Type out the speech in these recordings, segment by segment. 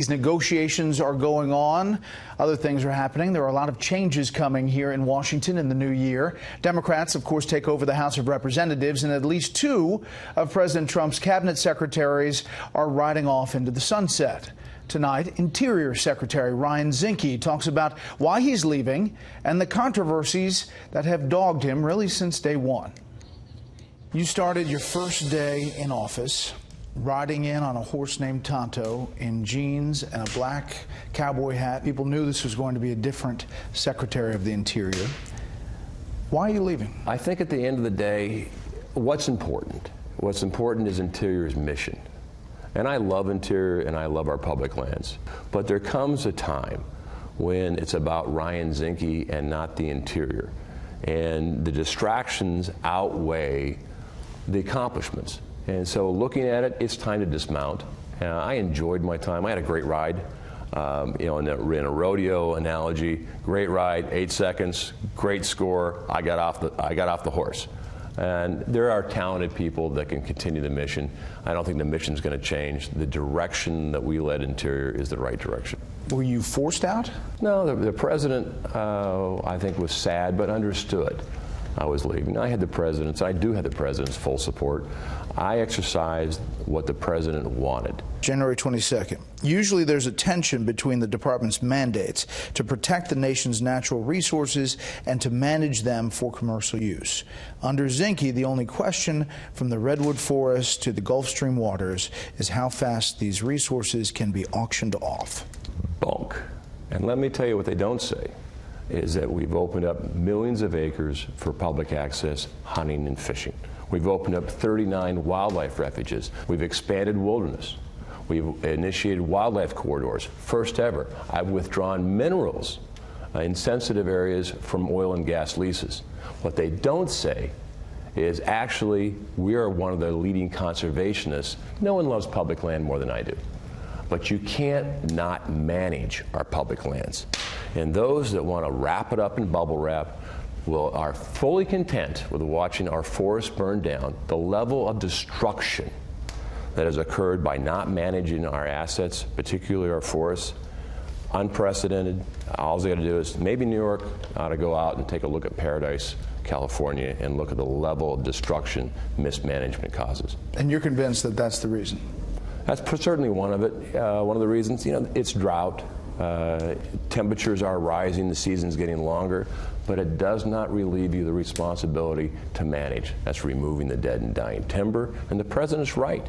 These negotiations are going on. Other things are happening. There are a lot of changes coming here in Washington in the new year. Democrats, of course, take over the House of Representatives, and at least two of President Trump's cabinet secretaries are riding off into the sunset. Tonight, Interior Secretary Ryan Zinke talks about why he's leaving and the controversies that have dogged him really since day one. You started your first day in office riding in on a horse named Tonto in jeans and a black cowboy hat. People knew this was going to be a different Secretary of the Interior. Why are you leaving? I think at the end of the day, what's important? What's important is Interior's mission. And I love Interior and I love our public lands. But there comes a time when it's about Ryan Zinke and not the Interior. And the distractions outweigh the accomplishments. And so looking at it, it's time to dismount. I enjoyed my time. I had a great ride. In a rodeo analogy, great ride, 8 seconds, great score. I got off the horse. And there are talented people that can continue the mission. I don't think the mission's going to change. The direction that we led Interior is the right direction. Were you forced out? No, the president, I think, was sad but understood I was leaving. I do have the president's full support. I exercised what the president wanted. January 22nd. Usually there's a tension between the department's mandates to protect the nation's natural resources and to manage them for commercial use. Under Zinke, the only question from the Redwood Forest to the Gulf Stream waters is how fast these resources can be auctioned off. Bunk. And let me tell you what they don't say is that we've opened up millions of acres for public access, hunting and fishing. We've opened up 39 wildlife refuges. We've expanded wilderness. We've initiated wildlife corridors, first ever. I've withdrawn minerals in sensitive areas from oil and gas leases. What they don't say is actually we are one of the leading conservationists. No one loves public land more than I do. But you can't not manage our public lands. And those that want to wrap it up in bubble wrap are fully content with watching our forests burn down. The level of destruction that has occurred by not managing our assets, particularly our forests, unprecedented. All they got to do is maybe New York ought to go out and take a look at Paradise, California, and look at the level of destruction mismanagement causes. And you're convinced that that's the reason? That's certainly one of it. One of the reasons, it's drought. Temperatures are rising, the season's getting longer, but it does not relieve you the responsibility to manage. That's removing the dead and dying timber, and the president's right.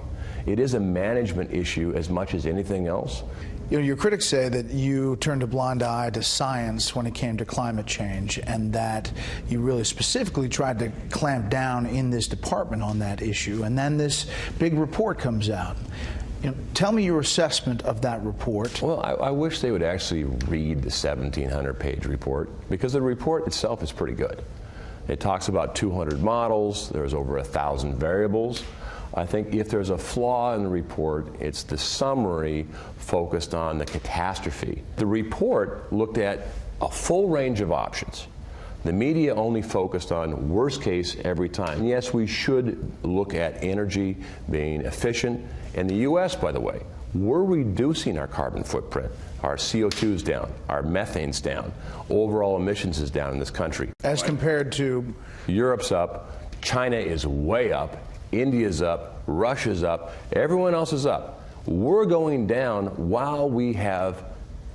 It is a management issue as much as anything else. Your critics say that you turned a blind eye to science when it came to climate change, and that you really specifically tried to clamp down in this department on that issue, and then this big report comes out. Tell me your assessment of that report. Well, I wish they would actually read the 1,700-page report, because the report itself is pretty good. It talks about 200 models. There's over 1,000 variables. I think if there's a flaw in the report, it's the summary focused on the catastrophe. The report looked at a full range of options. The media only focused on worst case every time. And yes, we should look at energy being efficient. In the U.S., by the way, we're reducing our carbon footprint. Our CO2 is down, our methane's down, overall emissions is down in this country. As compared to? Europe's up, China is way up, India's up, Russia's up, everyone else is up. We're going down while we have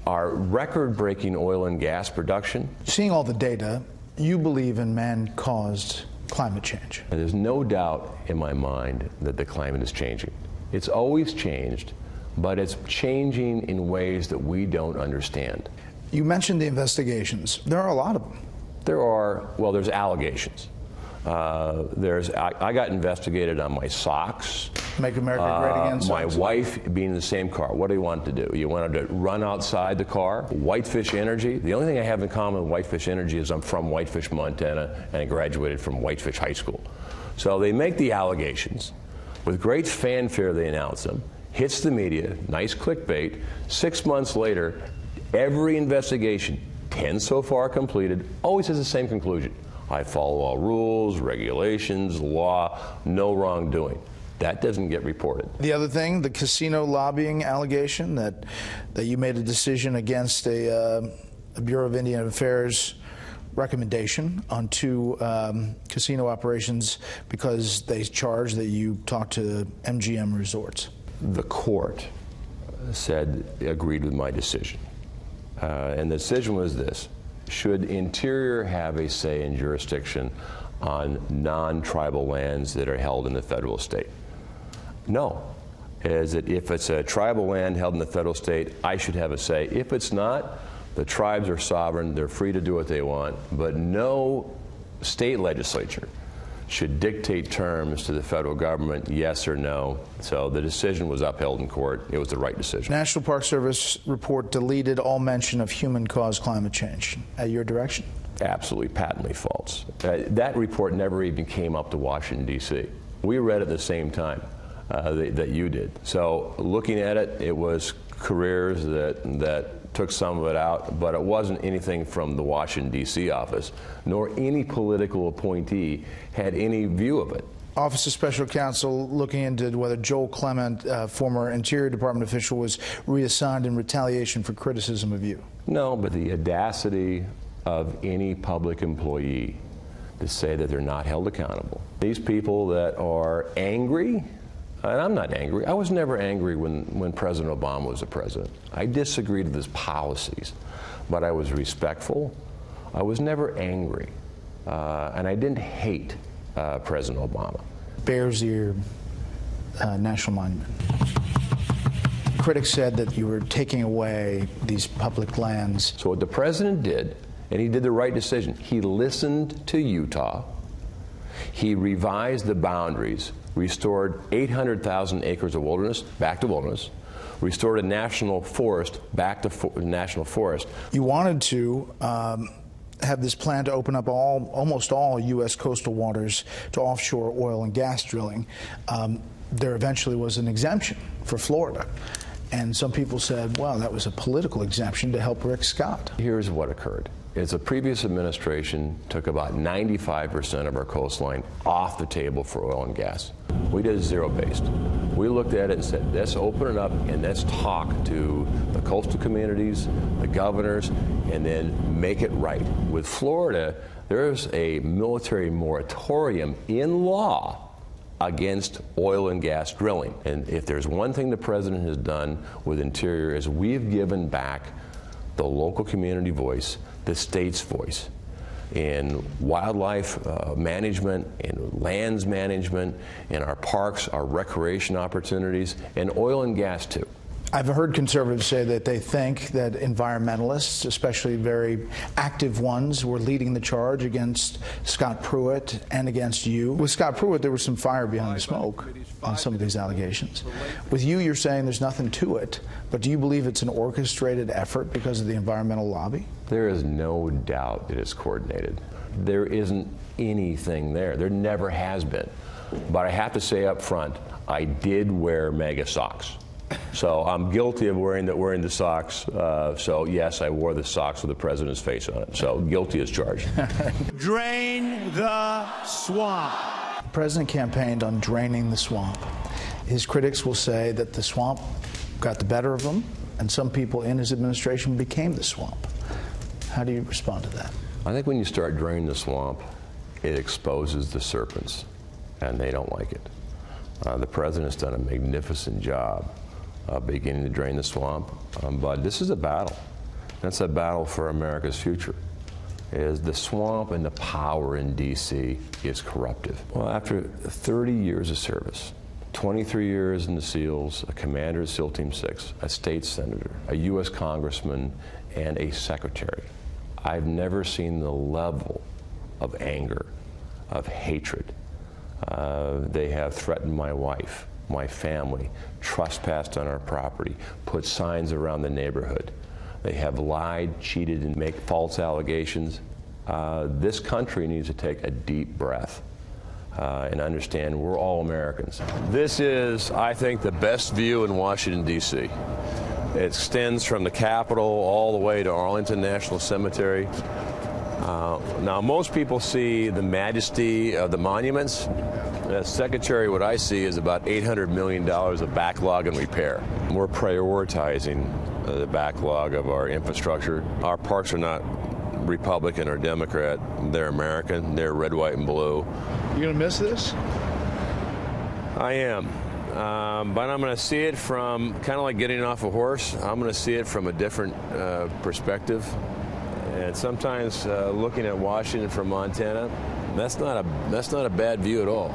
our record-breaking oil and gas production. Seeing all the data, you believe in man-caused climate change? And there's no doubt in my mind that the climate is changing. It's always changed, but it's changing in ways that we don't understand. You mentioned the investigations. There are a lot of them. There's allegations. I got investigated on my socks. Make America Great Again. My wife being in the same car. What do you want to do? You wanted to run outside the car? Whitefish Energy. The only thing I have in common with Whitefish Energy is I'm from Whitefish, Montana, and I graduated from Whitefish High School. So they make the allegations. With great fanfare, they announce them. Hits the media, nice clickbait. 6 months later, every investigation, 10 so far completed, always has the same conclusion. I follow all rules, regulations, law, no wrongdoing. That doesn't get reported. The other thing, the casino lobbying allegation that you made a decision against a Bureau of Indian Affairs recommendation on 2 casino operations because they charged that you talked to MGM Resorts. The court agreed with my decision. And the decision was this: should Interior have a say in jurisdiction on non-tribal lands that are held in the federal state? No. Is that if it's a tribal land held in the federal state, I should have a say. If it's not, the tribes are sovereign, they're free to do what they want, but no state legislature should dictate terms to the federal government, yes or no. So the decision was upheld in court. It was the right decision. National Park Service report deleted all mention of human-caused climate change at your direction? Absolutely patently false. That report never even came up to Washington, D.C. We read it at the same time that you did. So looking at it, it was careers that took some of it out, but it wasn't anything from the Washington, D.C. office, nor any political appointee had any view of it. Office of Special Counsel looking into whether Joel Clement, former Interior Department official, was reassigned in retaliation for criticism of you. No, but the audacity of any public employee to say that they're not held accountable. These people that are angry, and I'm not angry. I was never angry when President Obama was the president. I disagreed with his policies, but I was respectful. I was never angry, and I didn't hate President Obama. Bears Ear National Monument. Critics said that you were taking away these public lands. So what the president did, and he did the right decision, he listened to Utah. He revised the boundaries, restored 800,000 acres of wilderness back to wilderness, restored a national forest back to national forest. You wanted to have this plan to open up almost all U.S. coastal waters to offshore oil and gas drilling. There eventually was an exemption for Florida. And some people said, well, that was a political exemption to help Rick Scott. Here's what occurred. Is the previous administration took about 95% of our coastline off the table for oil and gas. We did zero-based. We looked at it and said, let's open it up and let's talk to the coastal communities, the governors, and then make it right. With Florida, there's a military moratorium in law against oil and gas drilling. And if there's one thing the president has done with Interior is we've given back the local community voice, the state's voice, in wildlife management, in lands management, in our parks, our recreation opportunities, and oil and gas too. I've heard conservatives say that they think that environmentalists, especially very active ones, were leading the charge against Scott Pruitt and against you. With Scott Pruitt, there was some fire behind the smoke on some of these allegations. With you, you're saying there's nothing to it, but do you believe it's an orchestrated effort because of the environmental lobby? There is no doubt it is coordinated. There isn't anything there. There never has been. But I have to say up front, I did wear MAGA socks. So I'm guilty of wearing the socks. So yes, I wore the socks with the president's face on it. So guilty as charged. Drain the swamp. The president campaigned on draining the swamp. His critics will say that the swamp got the better of him, and some people in his administration became the swamp. How do you respond to that? I think when you start draining the swamp, it exposes the serpents, and they don't like it. The president's done a magnificent job beginning to drain the swamp, but this is a battle. That's a battle for America's future. Is the swamp and the power in D.C. is corruptive. Well, after 30 years of service, 23 years in the SEALs, a commander of SEAL Team 6, a state senator, a U.S. congressman, and a secretary, I've never seen the level of anger, of hatred. They have threatened my wife, my family, trespassed on our property, put signs around the neighborhood. They have lied, cheated, and make false allegations. This country needs to take a deep breath and understand we're all Americans. This is, I think, the best view in Washington, D.C. It extends from the Capitol all the way to Arlington National Cemetery. Now, most people see the majesty of the monuments. Secretary, what I see is about $800 million of backlog and repair. We're prioritizing the backlog of our infrastructure. Our parks are not Republican or Democrat. They're American. They're red, white, and blue. You going to miss this? I am. But I'm going to see it from kind of like getting off a horse. I'm going to see it from a different perspective. And sometimes looking at Washington from Montana, that's not a bad view at all.